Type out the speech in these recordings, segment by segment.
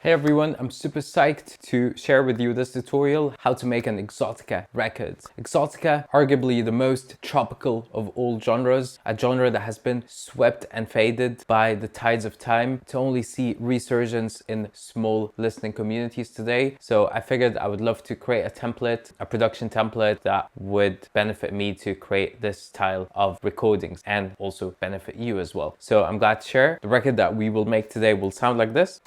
Hey everyone, I'm super psyched to share with you this tutorial how to make an exotica record. Exotica, arguably the most tropical of all genres, a genre that has been swept and faded by the tides of time to only see resurgence in small listening communities today. So I figured I would love to create a template, a production template that would benefit me to create this style of recordings and also benefit you as well. So I'm glad to share. The record that we will make today will sound like this.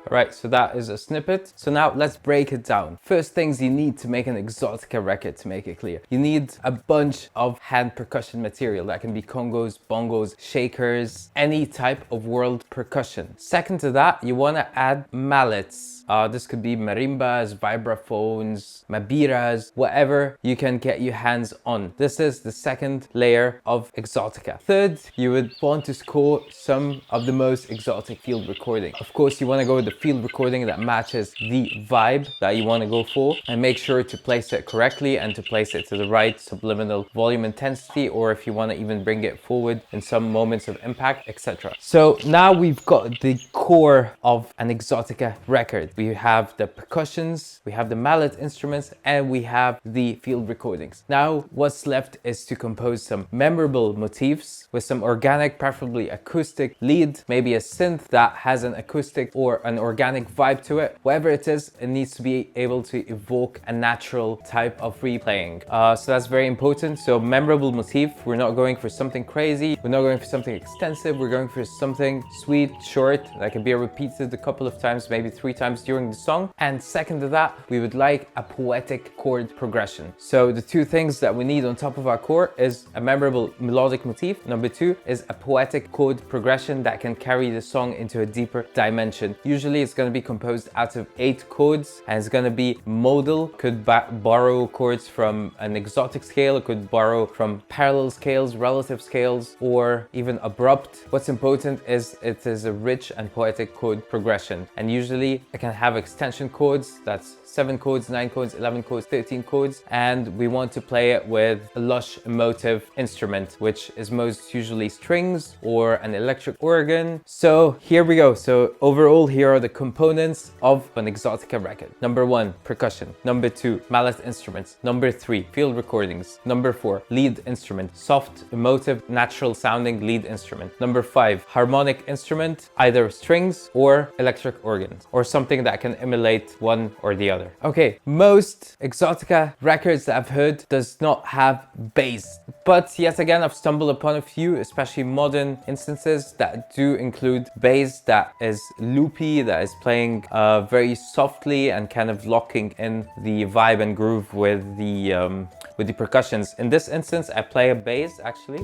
Alright, so that is a snippet. So now let's break it down. First things you need to make an exotica record, to make it clear. You need a bunch of hand percussion material. That can be congos, bongos, shakers, any type of world percussion. Second to that, you want to add mallets. This could be marimbas, vibraphones, mabiras, whatever you can get your hands on. This is the second layer of exotica. Third, you would want to score some of the most exotic field recording. Of course, you want to go with the field recording that matches the vibe that you want to go for, and make sure to place it correctly and to place it to the right subliminal volume intensity, or if you want to even bring it forward in some moments of impact, etc. So now we've got the core of an exotica record. We have the percussions, we have the mallet instruments, and we have the field recordings. Now what's left is to compose some memorable motifs with some organic, preferably acoustic lead, maybe a synth that has an acoustic or an organic vibe to it. Whatever it is, it needs to be able to evoke a natural type of replaying. So that's very important. So memorable motif, we're not going for something crazy, we're not going for something extensive, we're going for something sweet, short, that can be repeated a couple of times, maybe 3 times during the song. And second to that, we would like a poetic chord progression. So the two things that we need on top of our core is a memorable melodic motif. Number 2 is a poetic chord progression that can carry the song into a deeper dimension. Usually it's going to be composed out of 8 chords, and it's going to be modal. Could borrow chords from an exotic scale, it could borrow from parallel scales, relative scales, or even abrupt. What's important is it is a rich and poetic chord progression, and usually it can have extension chords. That's 7 chords, 9 chords, 11 chords, 13 chords, and we want to play it with a lush emotive instrument, which is most usually strings or an electric organ. So here we go. So overall, here are the components of an exotica record. Number 1, percussion. Number 2, mallet instruments. Number 3, field recordings. Number 4, lead instrument, soft, emotive, natural sounding lead instrument. Number 5, harmonic instrument, either strings or electric organs, or something that can emulate one or the other. Okay, most exotica records that I've heard does not have bass, but yet again I've stumbled upon a few, especially modern instances, that do include bass that is loopy, that is playing very softly and kind of locking in the vibe and groove with the percussions. In this instance, I play a bass actually.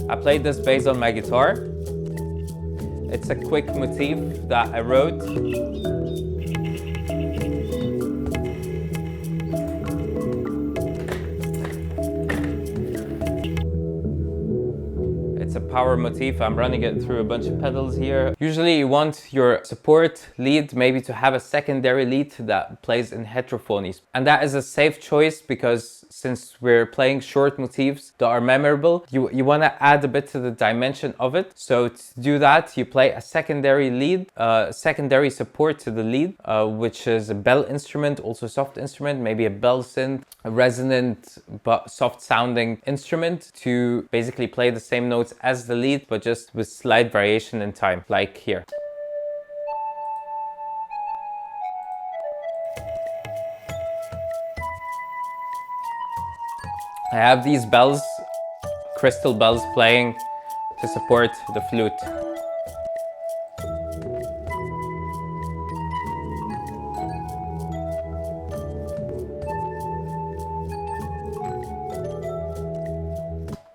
I played this bass on my guitar. It's a quick motif that I wrote. It's a power motif. I'm running it through a bunch of pedals here. Usually you want your support lead maybe to have a secondary lead that plays in heterophonies. And that is a safe choice because since we're playing short motifs that are memorable, you want to add a bit to the dimension of it. So to do that, you play a secondary lead, secondary support to the lead, which is a bell instrument, also soft instrument, maybe a bell synth, a resonant but soft sounding instrument to basically play the same notes as the lead, but just with slight variation in time, like here. I have these bells crystal bells playing to support the flute.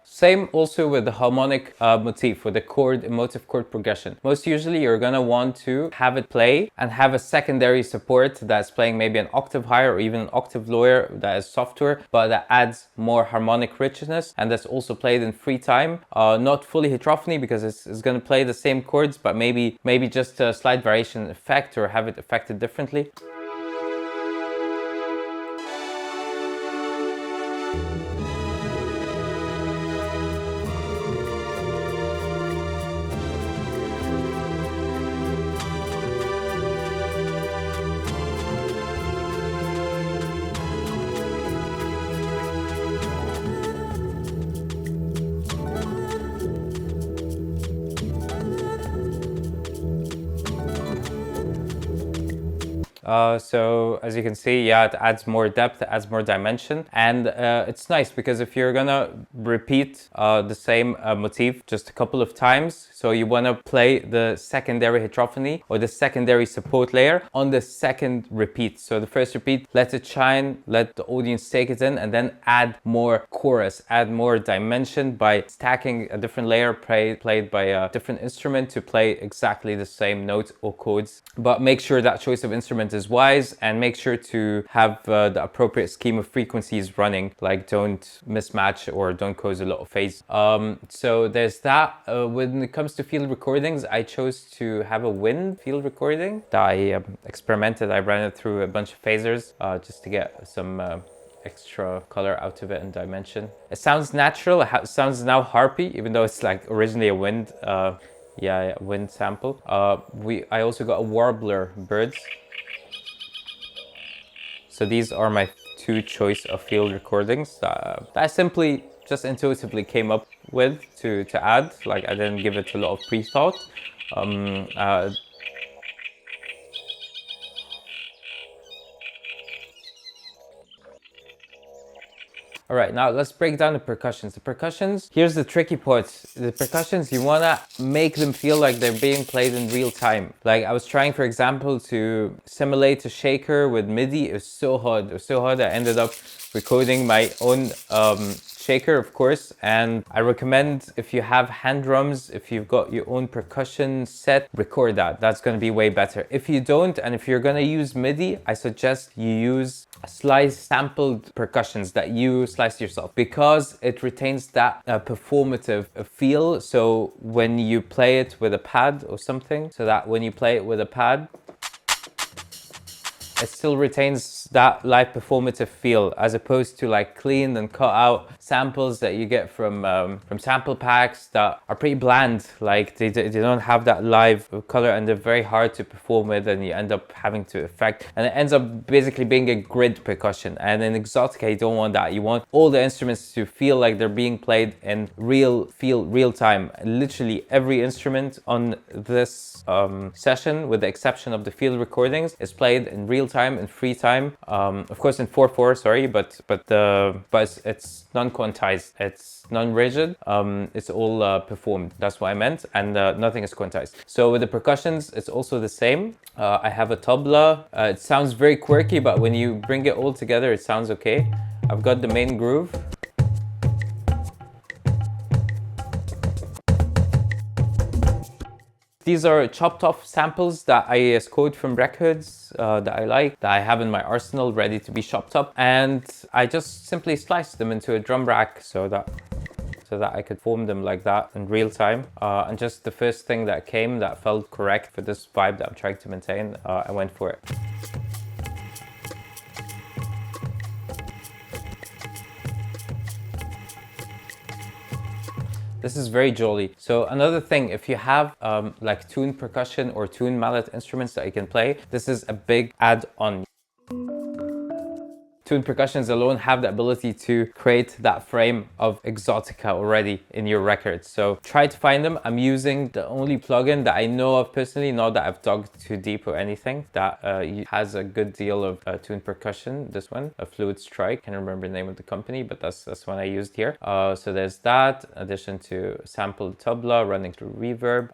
Same also with the harmonic motif, with the chord, emotive chord progression. Most usually you're gonna want to have it play and have a secondary support that's playing maybe an octave higher or even an octave lower that is softer, but that adds more harmonic richness, and that's also played in free time. Not fully heterophony because it's gonna play the same chords, but maybe just a slight variation effect or have it affected differently. So as you can see, yeah, it adds more depth, it adds more dimension, and it's nice because if you're gonna repeat the same motif just a couple of times, so you want to play the secondary heterophony or the secondary support layer on the second repeat. So the first repeat, let it shine, let the audience take it in, and then add more chorus, add more dimension by stacking a different layer played by a different instrument to play exactly the same notes or chords. But make sure that choice of instrument is wise, and make sure to have the appropriate scheme of frequencies running, like don't mismatch or don't cause a lot of phase. So there's that. When it comes to field recordings, I chose to have a wind field recording that I experimented. I ran it through a bunch of phasers just to get some extra color out of it and dimension. It sounds natural, it sounds now harpy, even though it's like originally a wind wind sample. I also got a warbler birds. So these are my two choice of field recordings that I simply just intuitively came up with to add. Like I didn't give it a lot of pre-thought. All right, now let's break down the percussions. The percussions, here's the tricky part. The percussions, you wanna make them feel like they're being played in real time. Like I was trying, for example, to simulate a shaker with MIDI. It was so hard. It was so hard I ended up recording my own shaker, of course, and I recommend if you have hand drums, if you've got your own percussion set, record that. That's going to be way better. If you don't, and if you're going to use MIDI, I suggest you use sliced sampled percussions that you slice yourself, because it retains that performative feel. So when you play it with a pad or something, so that when you play it with a pad, it still retains that live performative feel, as opposed to like clean and cut out samples that you get from sample packs that are pretty bland. Like they don't have that live color, and they're very hard to perform with, and you end up having to affect, and it ends up basically being a grid percussion. And in Exotica, you don't want that. You want all the instruments to feel like they're being played in real time. Literally every instrument on this session, with the exception of the field recordings, is played in real time, in free time. Of course in 4/4, sorry, but it's non-quantized, it's non-rigid, it's all performed. That's what I meant, and nothing is quantized. So with the percussions, it's also the same. I have a tabla. It sounds very quirky, but when you bring it all together, it sounds okay. I've got the main groove. These are chopped off samples that I scored from records that I like, that I have in my arsenal ready to be chopped up, and I just simply sliced them into a drum rack so that I could form them like that in real time. And just the first thing that came that felt correct for this vibe that I'm trying to maintain, I went for it. This is very jolly. So another thing, if you have like tuned percussion or tuned mallet instruments that you can play, this is a big add-on. tuned percussions alone have the ability to create that frame of exotica already in your record. So try to find them. I'm using the only plugin that I know of personally, not that I've dug too deep or anything, that has a good deal of tuned percussion. This one, a Fluid Strike, can't remember the name of the company, but that's one I used here. So there's that, in addition to sampled tabla running through reverb.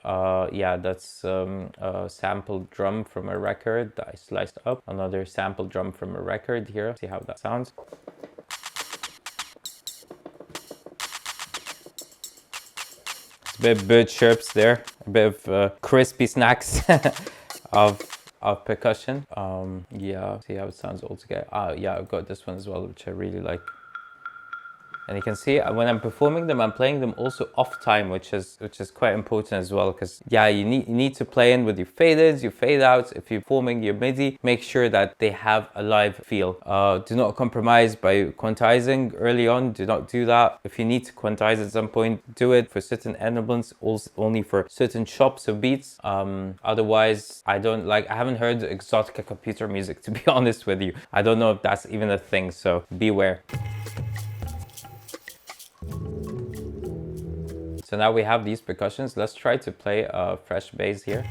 Yeah, that's a sampled drum from a record that I sliced up. Another sampled drum from a record here. See how that sounds. It's a bit of bird chirps there, a bit of crispy snacks of percussion. Yeah, see how it sounds all together. Yeah, I've got this one as well, which I really like. And you can see when I'm performing them, I'm playing them also off time, which is quite important as well, because yeah, you need to play in with your fade-ins, your fade-outs. If you're performing your MIDI, make sure that they have a live feel. Do not compromise by quantizing early on. Do not do that. If you need to quantize at some point, do it for certain elements, also only for certain chops of beats. Otherwise, I haven't heard exotica computer music, to be honest with you. I don't know if that's even a thing, so beware. So now we have these percussions. Let's try to play a fresh bass here.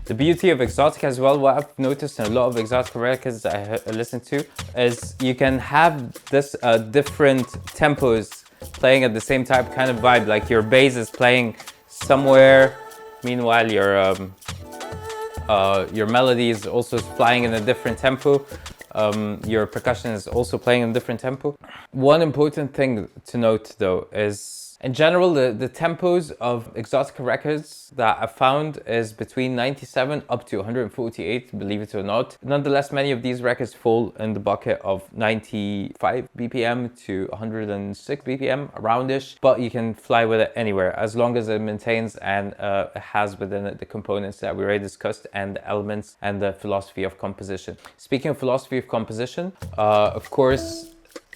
The beauty of exotica as well, what I've noticed in a lot of exotica records that I listen to, is you can have this different tempos playing at the same type kind of vibe. Like your bass is playing somewhere, meanwhile your melody is also flying in a different tempo. Your percussion is also playing in a different tempo. One important thing to note though is, in general, the tempos of exotica records that I found is between 97 up to 148, believe it or not. Nonetheless, many of these records fall in the bucket of 95 BPM to 106 BPM, aroundish, but you can fly with it anywhere as long as it maintains and it has within it the components that we already discussed and the elements and the philosophy of composition. Speaking of philosophy of composition, of course,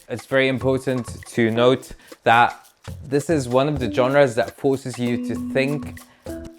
it's very important to note that this is one of the genres that forces you to think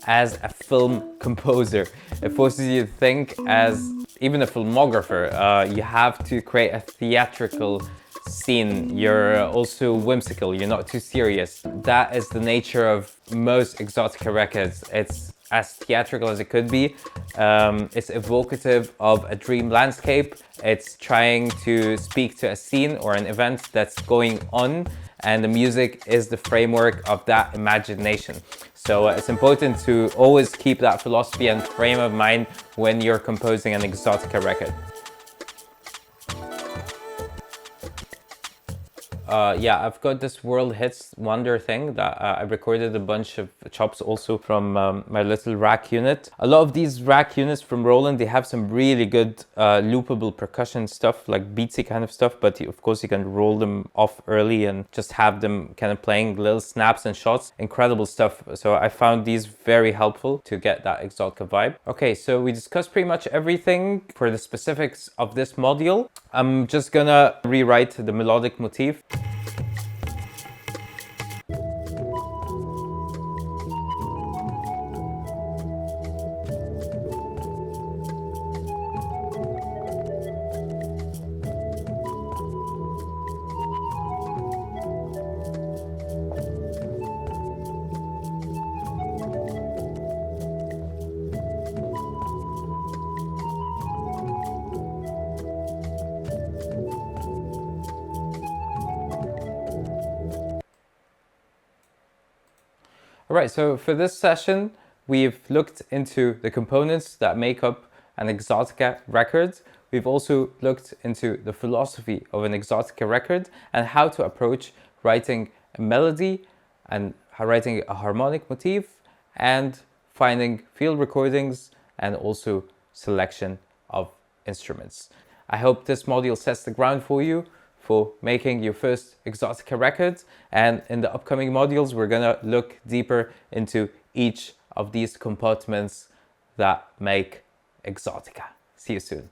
as a film composer. It forces you to think as even a filmographer. You have to create a theatrical scene. You're also whimsical, you're not too serious. That is the nature of most exotica records. It's as theatrical as it could be. It's evocative of a dream landscape. It's trying to speak to a scene or an event that's going on, and the music is the framework of that imagination. So it's important to always keep that philosophy and frame of mind when you're composing an exotica record. Yeah, I've got this World Hits Wonder thing that I recorded a bunch of chops also from my little rack unit. A lot of these rack units from Roland, they have some really good loopable percussion stuff, like beatsy kind of stuff, but of course you can roll them off early and just have them kind of playing little snaps and shots. Incredible stuff. So I found these very helpful to get that exotica vibe. Okay, so we discussed pretty much everything for the specifics of this module. I'm just gonna rewrite the melodic motif. Alright, so for this session, we've looked into the components that make up an exotica record. We've also looked into the philosophy of an exotica record and how to approach writing a melody and writing a harmonic motif and finding field recordings and also selection of instruments. I hope this module sets the ground for you for making your first exotica record, and in the upcoming modules we're gonna look deeper into each of these compartments that make Exotica. See you soon.